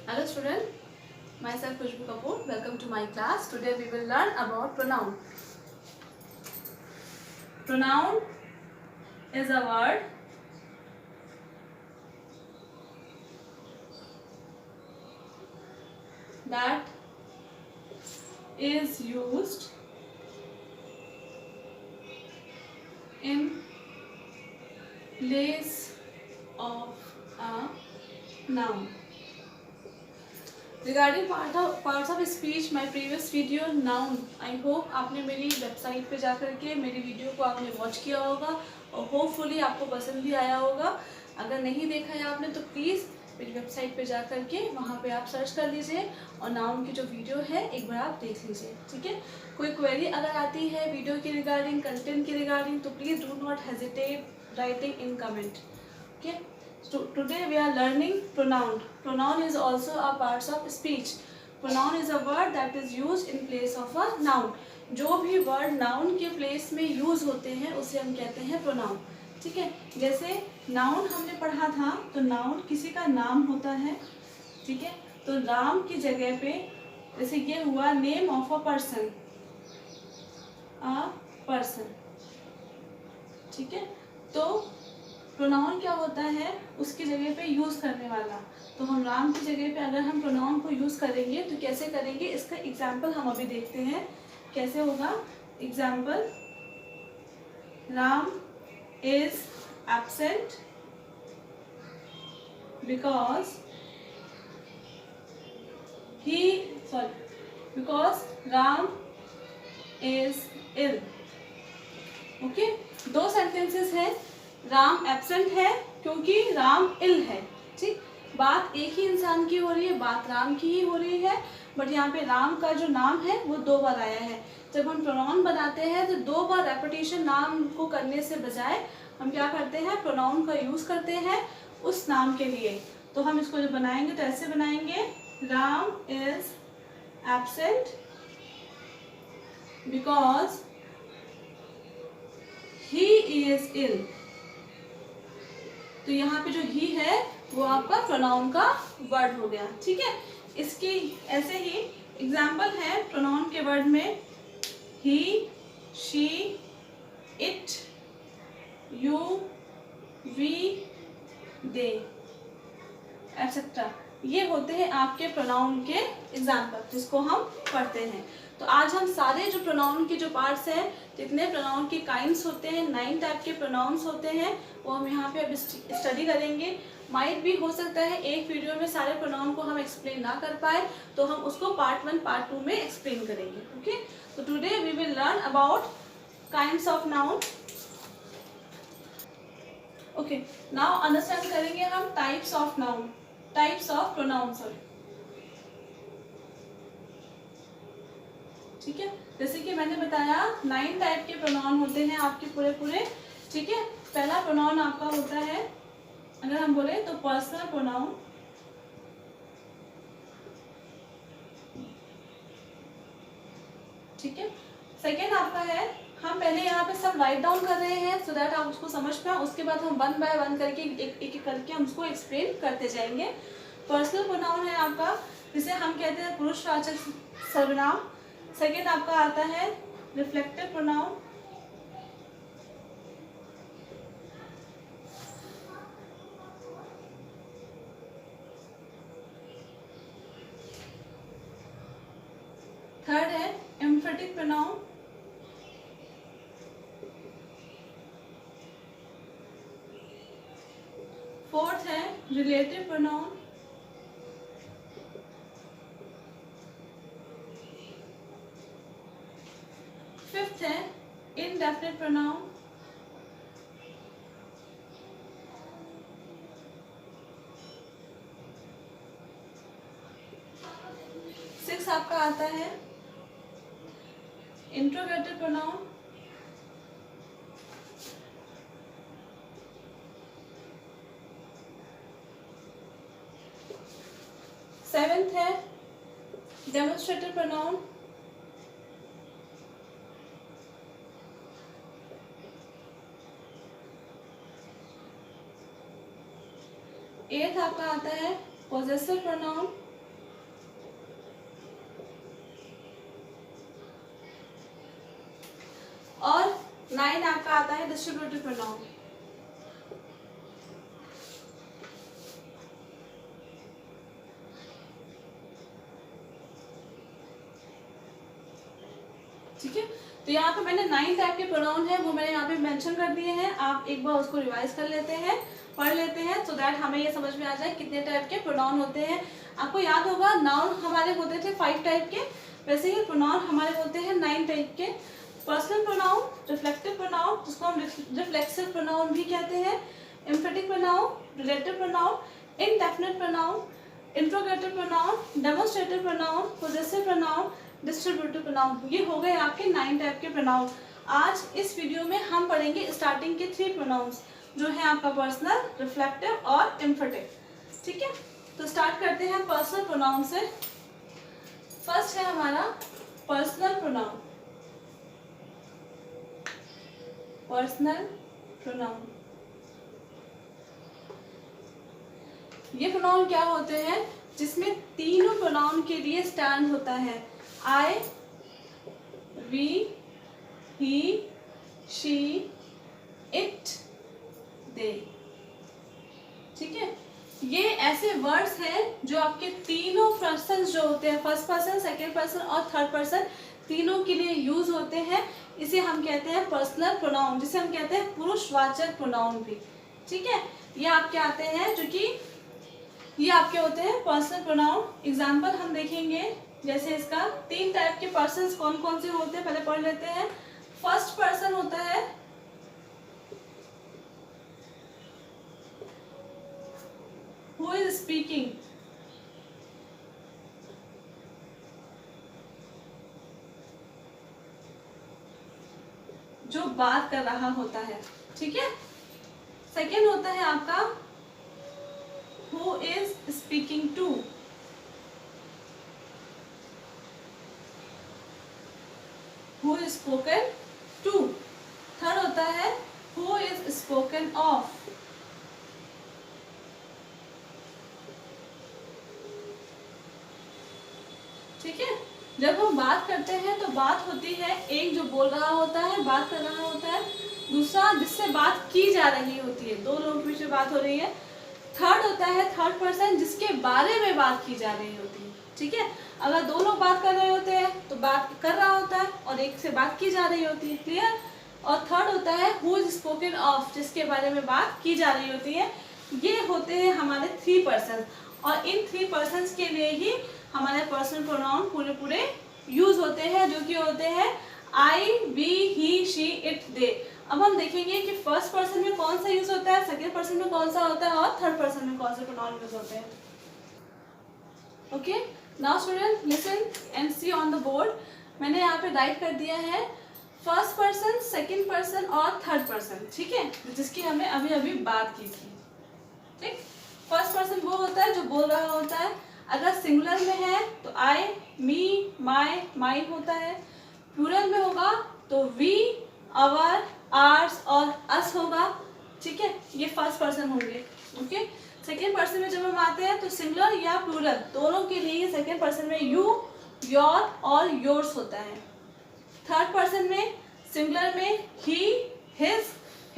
Hello student, myself Khushbu Kapoor. Welcome to my class. Today we will learn about pronoun. Pronoun is a word that is used in place of a noun. Regarding parts of speech, my previous video noun, I hope आपने मेरी website पे जा करके मेरी video को आपने watch किया होगा और होपफुली आपको पसंद भी आया होगा। अगर नहीं देखा है आपने तो प्लीज़ मेरी वेबसाइट पे जा करके वहाँ पे आप सर्च कर लीजिए और नाउन की जो वीडियो है एक बार आप देख लीजिए, ठीक है। कोई क्वेरी अगर आती है वीडियो की रिगार्डिंग, कंटेंट की रिगार्डिंग, तो please do not hesitate writing in comment, okay. So today we are learning pronoun. Pronoun is also a part of speech. Pronoun is a word that is used in place of a noun. जो भी word noun के place में use होते हैं उसे हम कहते हैं pronoun, ठीक है। जैसे noun हमने पढ़ा था तो noun किसी का नाम होता है, ठीक है। तो राम की जगह पे जैसे ये हुआ name of a person, ठीक है। तो प्रोनाउन क्या होता है, उसकी जगह पे यूज करने वाला। तो हम राम की जगह पे अगर हम प्रोनाउन को यूज करेंगे तो कैसे करेंगे, इसका एग्जाम्पल हम अभी देखते हैं कैसे होगा। Example, Ram is absent because Ram is ill. Okay, दो सेंटेंसेस है। राम एब्सेंट है क्योंकि राम इल है, ठीक। बात एक ही इंसान की हो रही है, बात राम की ही हो रही है, बट यहाँ पे राम का जो नाम है वो दो बार आया है। जब हम प्रोनाउन बनाते हैं तो दो बार रेपिटेशन नाम को करने से बजाय हम क्या करते हैं, प्रोनाउन का यूज करते हैं उस नाम के लिए। तो हम इसको जब बनाएंगे तो ऐसे बनाएंगे, Ram is absent because he is ill. तो यहाँ पे जो ही है वो आपका प्रोनाउन का वर्ड हो गया, ठीक है। इसकी ऐसे ही एग्जाम्पल है प्रोनाउन के वर्ड में, he, she, it, you, we, they, etcetera. ये होते हैं आपके प्रोनाउन के एग्जाम्पल जिसको हम पढ़ते हैं। तो आज हम सारे जो प्रोनाउन के जो पार्ट्स हैं, जितने प्रोनाउन के काइंड्स होते हैं, 9 टाइप के प्रोनाउंस होते हैं, वो हम यहाँ पे अब स्टडी करेंगे। माइट भी हो सकता है एक वीडियो में सारे प्रोनाउन को हम एक्सप्लेन ना कर पाए, तो हम उसको पार्ट 1 पार्ट 2 में एक्सप्लेन करेंगे, ओके। तो today we will learn about kinds of noun, okay. Now understand करेंगे हम types of noun, types of pronoun, sorry, ठीक है। जैसे कि मैंने बताया 9 टाइप के प्रोनाउन होते हैं आपके पूरे, ठीक है। पहला प्रोनाउन आपका होता है, अगर हम बोले तो पर्सनल प्रोनाउन, ठीक है। सेकेंड आपका है, हम पहले यहाँ पे सब राइट डाउन कर रहे हैं सो दैट आप उसको समझ पाए, उसके बाद हम 1 बाय 1 करके एक करके हम उसको एक्सप्लेन करते जाएंगे। पर्सनल प्रोनाउन है आपका, जिसे हम कहते हैं पुरुषवाचक सर्वनाम। सेकेंड आपका आता है रिफ्लेक्टिव प्रोनाउन, थर्ड है एम्फेटिक प्रोनाउन, फोर्थ है रिलेटिव प्रोनाउन, फिफ्थ है इनडेफिनिट प्रोनाउन, सिक्स आपका आता है इंट्रोगेटिव प्रोनाउन, सेवेंथ है डेमोन्स्ट्रेटिव प्रोनाउन, एथ आपका आता है पोजेसिव प्रोनाउन, 9 आपका आता है डिस्ट्रीब्यूटिव प्रोनाउन। ठीक है, तो यहाँ पे मैंने 9 टाइप के प्रोनाउन है वो मैंने यहाँ पे मेंशन कर दिए हैं। आप एक बार उसको रिवाइज कर लेते हैं, पढ़ लेते हैं, सो दैट हमें ये समझ में आ जाए कितने टाइप के प्रोनाउन होते हैं। आपको याद होगा नाउन हमारे होते थे 5 टाइप के, वैसे ही प्रोनाउन हमारे होते हैं 9 टाइप के। पर्सनल प्रोनाउन, रिफ्लेक्टिव प्रोनाउन जिसको हम रिफ्लेक्सिव प्रोनाउन भी कहते हैं, emphatic pronoun, relative pronoun, indefinite pronoun, interrogative pronoun, demonstrative pronoun, possessive pronoun, distributive pronoun. ये हो गए आपके 9 टाइप के प्रोनाउन। आज इस वीडियो में हम पढ़ेंगे स्टार्टिंग के 3 प्रोनाउंस जो है आपका पर्सनल, रिफ्लेक्टिव और एम्फेटिक। ठीक है, तो स्टार्ट करते हैं पर्सनल प्रोनाउन से। फर्स्ट है हमारा पर्सनल प्रोनाउन। पर्सनल प्रोनाउन, ये प्रोनाउन क्या होते हैं जिसमें तीनों प्रोनाउन के लिए स्टैंड होता है। आई, वी, ही, शी, इट, दे। ठीक है, ये ऐसे वर्ड्स हैं जो आपके तीनों पर्सन जो होते हैं, फर्स्ट पर्सन, सेकेंड पर्सन और थर्ड पर्सन, तीनों के लिए यूज होते हैं। इसे हम कहते हैं पर्सनल प्रोनाउन, जिसे हम कहते हैं पुरुषवाचक प्रोनाउन भी। ठीक है, ये आपके आते हैं जो कि ये आपके होते हैं पर्सनल प्रोनाउन। एग्जाम्पल हम देखेंगे, जैसे इसका 3 टाइप के पर्सन कौन कौन से होते हैं पहले पढ़ लेते हैं। फर्स्ट पर्सन होता है हु इज स्पीकिंग, जो बात कर रहा होता है। ठीक है, सेकेंड होता है आपका who is speaking to, who is spoken to. Third होता है हु इज स्पोकन ऑफ। ठीक है, जब हम बात करते हैं तो बात होती है एक जो बोल रहा होता है, बात कर रहा होता है, दूसरा जिससे बात की जा रही होती है, 2 लोगों के बीच में बात हो रही है। थर्ड होता है थर्ड पर्सन जिसके बारे में बात की जा रही होती है। ठीक है, अगर 2 लोग बात कर रहे होते हैं तो बात कर रहा होता है और एक से बात की जा रही होती है। क्लियर। और थर्ड होता है हु इज स्पोकन ऑफ, जिसके बारे में बात की जा रही होती है। ये होते हैं हमारे 3 पर्सन, और इन 3 पर्सन के लिए ही हमारे पर्सनल प्रोनाउन पूरे यूज होते हैं, जो कि होते हैं आई, वी, ही, शी, इट, दे। अब हम देखेंगे कि फर्स्ट पर्सन में कौन सा यूज होता है, सेकेंड पर्सन में कौन सा होता है और थर्ड पर्सन में कौन से प्रोनाउन यूज होते हैं। Okay, now student listen and see on the board. मैंने यहाँ पे राइट कर दिया है फर्स्ट पर्सन, सेकेंड पर्सन और थर्ड पर्सन। ठीक है, जिसकी हमने अभी अभी बात की थी। ठीक, फर्स्ट पर्सन वो होता है जो बोल रहा होता है। अगर सिंगुलर में है तो आई, मी, माई, माइन होता है। प्लूरल में होगा तो वी, आवर, आर्स और अस होगा। ठीक है, ये फर्स्ट पर्सन होंगे। ओके, सेकेंड पर्सन में जब हम आते हैं तो सिंगुलर या प्लूरल दोनों के लिए सेकेंड पर्सन में यू, योर और योर्स होता है। थर्ड पर्सन में सिंगुलर में he, his,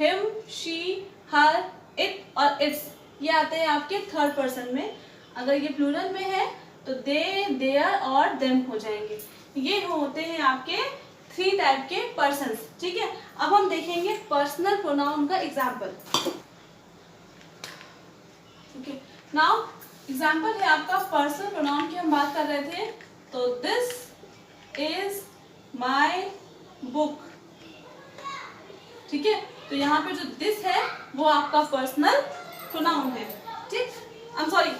him, she, her, it और इट्स, ये आते हैं आपके थर्ड पर्सन में। अगर ये प्लूरल में है तो दे, देयर और देम हो जाएंगे। ये होते हैं आपके 3 टाइप के पर्सन्स। ठीक है, अब हम देखेंगे पर्सनल प्रोनाउन का एग्जाम्पल। ओके, नाउ एग्जाम्पल है आपका पर्सनल प्रोनाउन की हम बात कर रहे थे। तो दिस इज माई बुक। ठीक है, तो यहाँ पे जो दिस है वो आपका पर्सनल प्रोनाउन है। ठीक, आई एम सॉरी,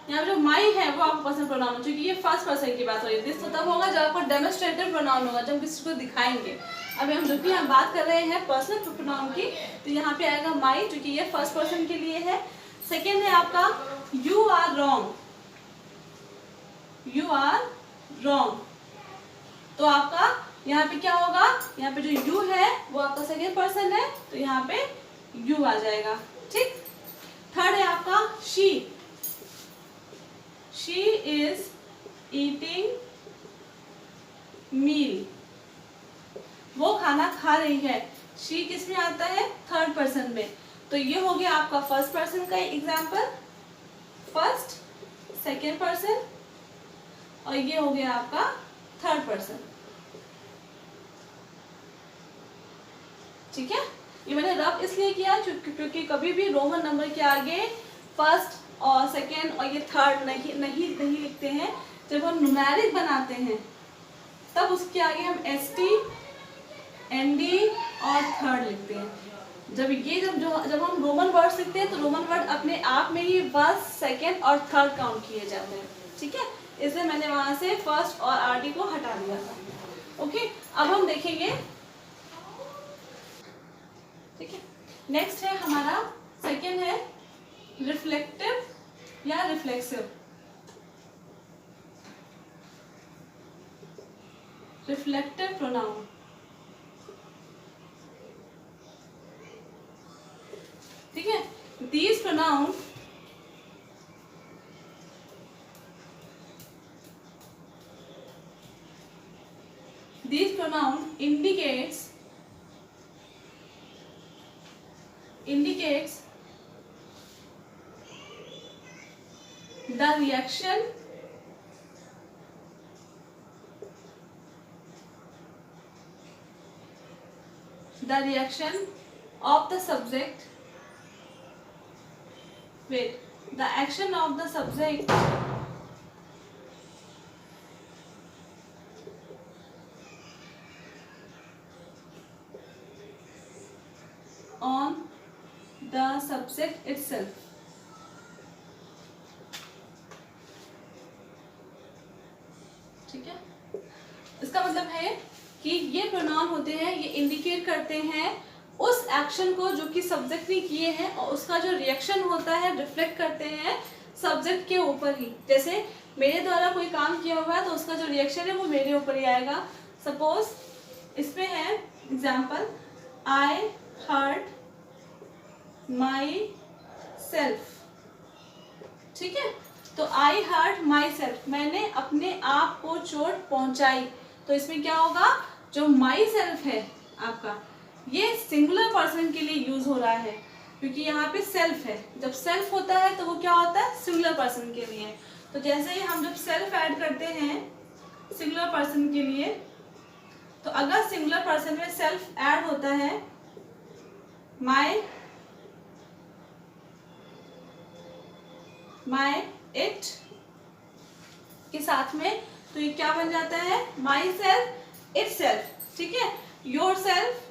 यहाँ पे जो माई है वो आपका पर्सनल प्रोनाउन है, क्योंकि ये फर्स्ट पर्सन की बात हो रही है। दिस तो तब होगा जब आपका डेमोन्स्ट्रेटिव प्रोनाउन होगा, जब किसी को दिखाएंगे। अभी हम जो भी यहाँ बात कर रहे हैं पर्सनल प्रोनाउन की, तो यहाँ पे आएगा माई, जो कि ये फर्स्ट पर्सन के लिए है। सेकेंड है आपका you are wrong, you are wrong. तो आपका यहाँ पे क्या होगा, यहाँ पे जो यू है वो आपका सेकेंड पर्सन है, तो यहाँ पे यू आ जाएगा। ठीक, थर्ड है आपका शी, शी इज ईटिंग मील, वो खाना खा रही है। शी किस में आता है, थर्ड पर्सन में। तो ये हो गया आपका फर्स्ट पर्सन का एग्जाम्पल, फर्स्ट, सेकेंड पर्सन, और ये हो गया आपका थर्ड पर्सन। ठीक है, ये मैंने रफ इसलिए किया क्योंकि कभी भी रोमन नंबर के आगे फर्स्ट और सेकेंड और ये थर्ड नहीं लिखते हैं। जब हम न्यूमेरिक बनाते हैं तब उसके आगे हम ST, ND और थर्ड लिखते हैं। जब हम रोमन वर्ड्स लिखते हैं तो रोमन वर्ड अपने आप में ही फर्स्ट, सेकेंड और थर्ड काउंट किए जाते हैं। ठीक है, इसलिए मैंने वहां से फर्स्ट और RD को हटा दिया था। ओके, अब हम देखेंगे। ठीक है, नेक्स्ट है हमारा सेकेंड है रिफ्लेक्टिव या रिफ्लेक्सिव। रिफ्लेक्टिव प्रोनाउन, ठीक है, these pronoun indicates the reaction of the subject. Wait, the action of the subject on the subject itself. ठीक है, इसका मतलब है कि ये प्रोनाउन होते हैं, ये इंडिकेट करते हैं उस एक्शन को जो कि सब्जेक्ट ने किए हैं, और उसका जो रिएक्शन होता है रिफ्लेक्ट करते हैं सब्जेक्ट के ऊपर ही। जैसे मेरे द्वारा कोई काम किया हुआ है तो उसका जो रिएक्शन है वो मेरे ऊपर ही आएगा। सपोज इसमें है example, I hurt myself. ठीक है, तो आई हर्ट माई सेल्फ, मैंने अपने आप को चोट पहुंचाई। तो इसमें क्या होगा, जो माई सेल्फ है आपका, ये सिंगुलर पर्सन के लिए यूज हो रहा है क्योंकि यहाँ पे सेल्फ है। जब सेल्फ होता है तो वो क्या होता है, सिंगुलर पर्सन के लिए। तो जैसे ही हम जब सेल्फ ऐड करते हैं सिंगुलर पर्सन के लिए, तो अगर सिंगुलर पर्सन में सेल्फ ऐड होता है माई इट के साथ में, तो ये क्या बन जाता है, माई सेल्फ इट सेल्फ। ठीक है, योर सेल्फ,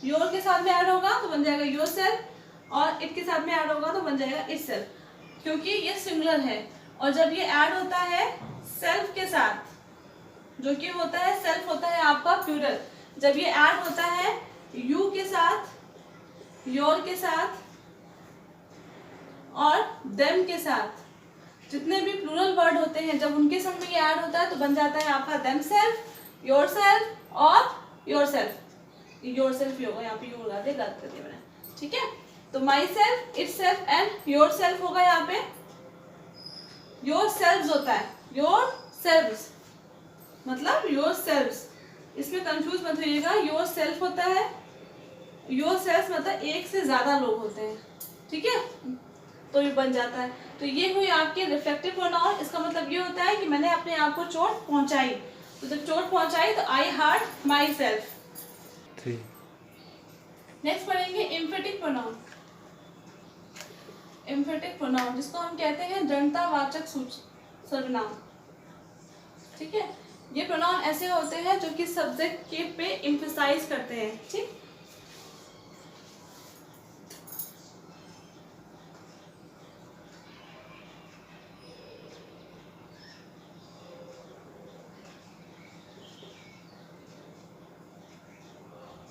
योर के साथ में ऐड होगा तो बन जाएगा योर सेल्फ, और इट के साथ में ऐड होगा तो बन जाएगा इट सेल्फ, क्योंकि ये सिंगुलर है। और जब ये ऐड होता है सेल्फ के साथ, जो कि होता है सेल्फ होता है आपका प्लूरल, जब ये ऐड होता है यू के साथ, योर के साथ और देम के साथ, जितने भी प्लूरल वर्ड होते हैं जब उनके संग में ये ऐड होता है तो बन जाता है आपका देम सेल्फ, योर सेल्फ और योर सेल्फ। योर सेल्फ ही होगा, यहाँ पे यू लगा दे, गलत कर दिया मैंने। ठीक है, तो my self, it self and your self होगा। यहाँ पे योर सेल्व्स होता है, योर सेल्व्स मतलब योर सेल्व्स, इसमें कंफ्यूज मत होइएगा। योर सेल्फ होता है, योर सेल्फ मतलब एक से ज्यादा लोग होते हैं। ठीक है, तो ये बन जाता है। तो ये हुई आपके रिफ्लेक्टिव प्रोनाउन। इसका मतलब ये होता है कि मैंने अपने आप को चोट पहुंचाई। तो जब चोट पहुंचाई तो आई हर्ट माई सेल्फ। नेक्स्ट पढ़ेंगे एम्फेटिक प्रोनाउन। एम्फेटिक प्रोनाउन जिसको हम कहते हैं दृढ़तावाचक सर्वनाम। ठीक है, ये प्रोनाउन ऐसे होते हैं जो कि सब्जेक्ट के पे एम्फसाइज करते हैं। ठीक,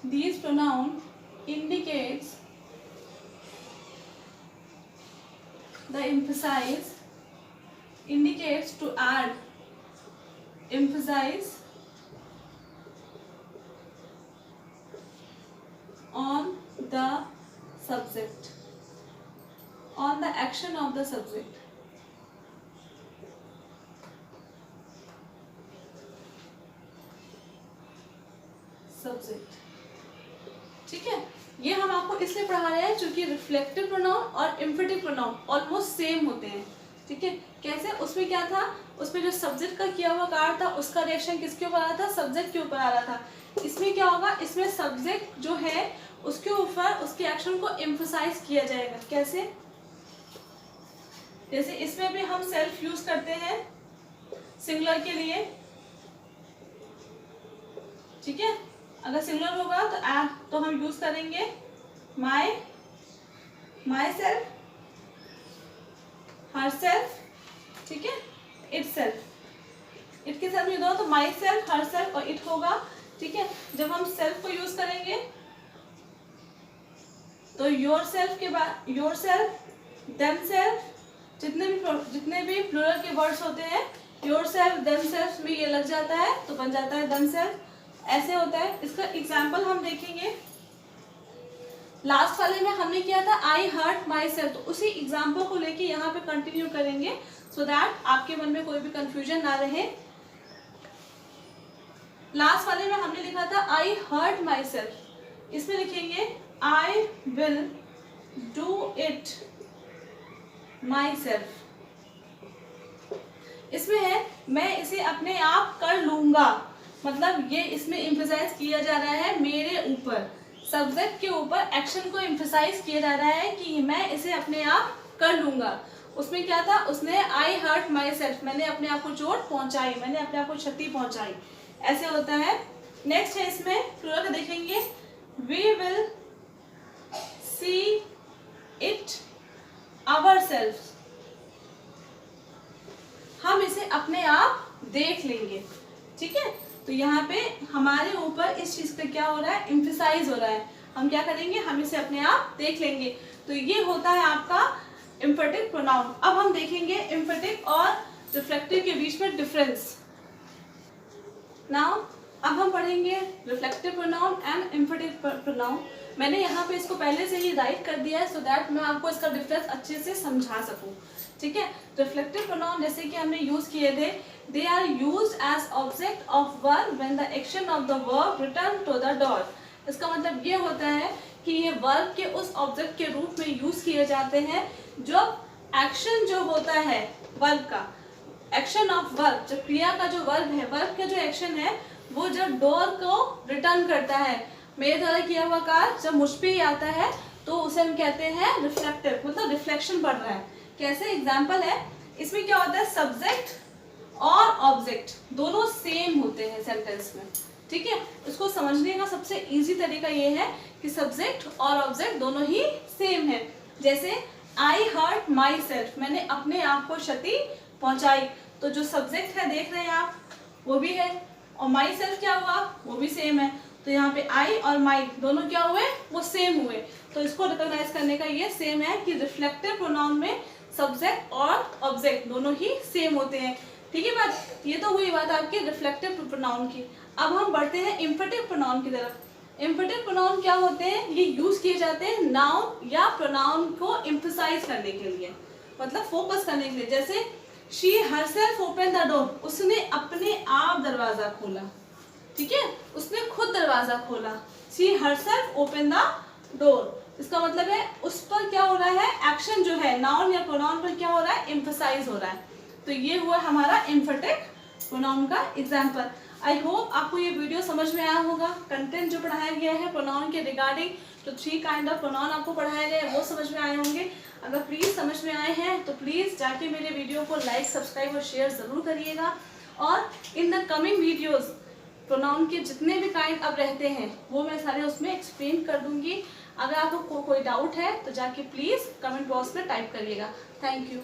these pronoun indicates the emphasize, indicates to add emphasize on the subject, on the action of the subject. Subject. ठीक है, ये हम आपको इसलिए पढ़ा रहे हैं क्योंकि रिफ्लेक्टिव प्रोनाउन और इम्फेटिव प्रोनाउन ऑलमोस्ट सेम होते हैं। ठीक है, कैसे? उसमें क्या था, उसमें जो सब्जेक्ट का किया हुआ कार्य था उसका रिएक्शन किसके ऊपर आ रहा था, सब्जेक्ट के ऊपर आ रहा था। इसमें क्या होगा, इसमें सब्जेक्ट जो है उसके ऊपर उसके एक्शन को एम्फसाइज किया जाएगा। कैसे? जैसे इसमें भी हम सेल्फ यूज करते हैं सिंगुलर के लिए। ठीक है, अगर सिंगुलर होगा तो हम यूज करेंगे माई, माई सेल्फ, हर सेल्फ, ठीक है, इट सेल्फ। इट के साथ में दो तो माई सेल्फ, हर सेल्फ और इट होगा। ठीक है, जब हम सेल्फ को यूज करेंगे तो योर सेल्फ के बाद योर सेल्फ, देम सेल्फ, जितने भी प्लूरल के वर्ड्स होते हैं योर सेल्फ, देम सेल्फ में ये लग जाता है तो बन जाता है देम सेल्फ। ऐसे होता है। इसका एग्जाम्पल हम देखेंगे। लास्ट वाले में हमने किया था आई हर्ट माई सेल्फ, तो उसी एग्जाम्पल को लेके यहाँ पे कंटिन्यू करेंगे सो दैट आपके मन में कोई भी कंफ्यूजन ना रहे। लास्ट वाले में हमने लिखा था आई हर्ट माई सेल्फ, इसमें लिखेंगे I will do it my self. इसमें है मैं इसे अपने आप कर लूंगा, मतलब ये इसमें एम्फसाइज किया जा रहा है मेरे ऊपर, सब्जेक्ट के ऊपर एक्शन को एम्फसाइज किया जा रहा है कि मैं इसे अपने आप कर लूंगा। उसमें क्या था, उसने आई हर्ट माई सेल्फ, मैंने अपने आप को चोट पहुंचाई, मैंने अपने आप को क्षति पहुंचाई, ऐसे होता है। नेक्स्ट है इसमें प्लूरल का देखेंगे we will see it our self, हम इसे अपने आप देख लेंगे। ठीक है, तो यहाँ पे हमारे ऊपर इस चीज पे क्या हो रहा है, एम्फसाइज हो रहा है। हम क्या करेंगे, हम इसे अपने आप देख लेंगे। तो ये होता है आपका इम्फेटिव प्रोनाउन। अब हम देखेंगे इम्फेटिव और रिफ्लेक्टिव के बीच में डिफरेंस। नाउ अब हम पढ़ेंगे रिफ्लेक्टिव प्रोनाउन एंड इम्फेटिव प्रोनाउन। मैंने यहाँ पे इसको पहले से ही राइट कर दिया है सो दैट मैं आपको इसका डिफरेंस अच्छे से समझा सकूं। ठीक है, रिफ्लेक्टिव प्रोनाउन जैसे कि हमने यूज किए थे, they are used as object of verb when the action of the verb return to the dot. इसका मतलब ये होता है कि ये वर्ब के उस ऑब्जेक्ट के रूप में यूज किए जाते हैं जब एक्शन जो होता है वर्ब का, एक्शन ऑफ वर्ब, जब क्रिया का जो वर्ब है, वर्ब का जो एक्शन है वो जब डोर को रिटर्न करता है, मेरे द्वारा किया हुआ कार्य जब मुझ पे ही आता है तो उसे हम कहते हैं रिफ्लेक्टिव, मतलब रिफ्लेक्शन पड़ रहा है। कैसे? एग्जाम्पल है, इसमें क्या होता है, सब्जेक्ट और ऑब्जेक्ट दोनों सेम होते हैं सेंटेंस में। ठीक है, उसको समझने का सबसे इजी तरीका ये है कि सब्जेक्ट और ऑब्जेक्ट दोनों ही सेम है। जैसे आई हर्ट माई सेल्फ, मैंने अपने आप को क्षति पहुंचाई, तो जो सब्जेक्ट है देख रहे हैं आप वो भी है और माई सेल्फ क्या हुआ, वो भी सेम है। तो यहाँ पे आई और माई दोनों क्या हुए, वो सेम हुए। तो इसको रिकॉग्नाइज करने का ये सेम है कि रिफ्लेक्टिव प्रोनाउन में सब्जेक्ट और ऑब्जेक्ट दोनों ही सेम होते हैं। ठीक है बात, ये तो हुई बात आपकी रिफ्लेक्टिव प्रोनाउन की। अब हम बढ़ते हैं इम्फेटिव प्रोनाउन की तरफ। इम्फेटिव प्रोनाउन क्या होते हैं, ये यूज किए जाते हैं नाउन या प्रोनाउन को एम्फसाइज करने के लिए, मतलब फोकस करने के लिए। जैसे she herself open the door, उसने अपने आप दरवाजा खोला। ठीक है, उसने खुद दरवाजा खोला। She herself open the door, इसका मतलब है उस पर क्या हो रहा है, एक्शन जो है नाउन या प्रोनाउन पर क्या हो रहा है, एम्फसाइज हो रहा है। तो ये हुआ हमारा इम्फेटिव प्रोनाउन का एग्जाम्पल। आई होप आपको ये वीडियो समझ में आया होगा। कंटेंट जो पढ़ाया गया है प्रोनाउन के रिगार्डिंग, जो 3 काइंड ऑफ प्रोनाउन आपको पढ़ाया गया है वो समझ में आए होंगे। अगर प्लीज़ समझ में आए हैं तो प्लीज़ जाके मेरे वीडियो को लाइक, सब्सक्राइब और शेयर ज़रूर करिएगा। और in the coming videos pronoun के जितने भी काइंड अब रहते हैं वो मैं सारे उसमें एक्सप्लेन कर दूंगी। अगर आपको कोई डाउट है तो जाके प्लीज़ कमेंट बॉक्स में टाइप करिएगा। Thank you.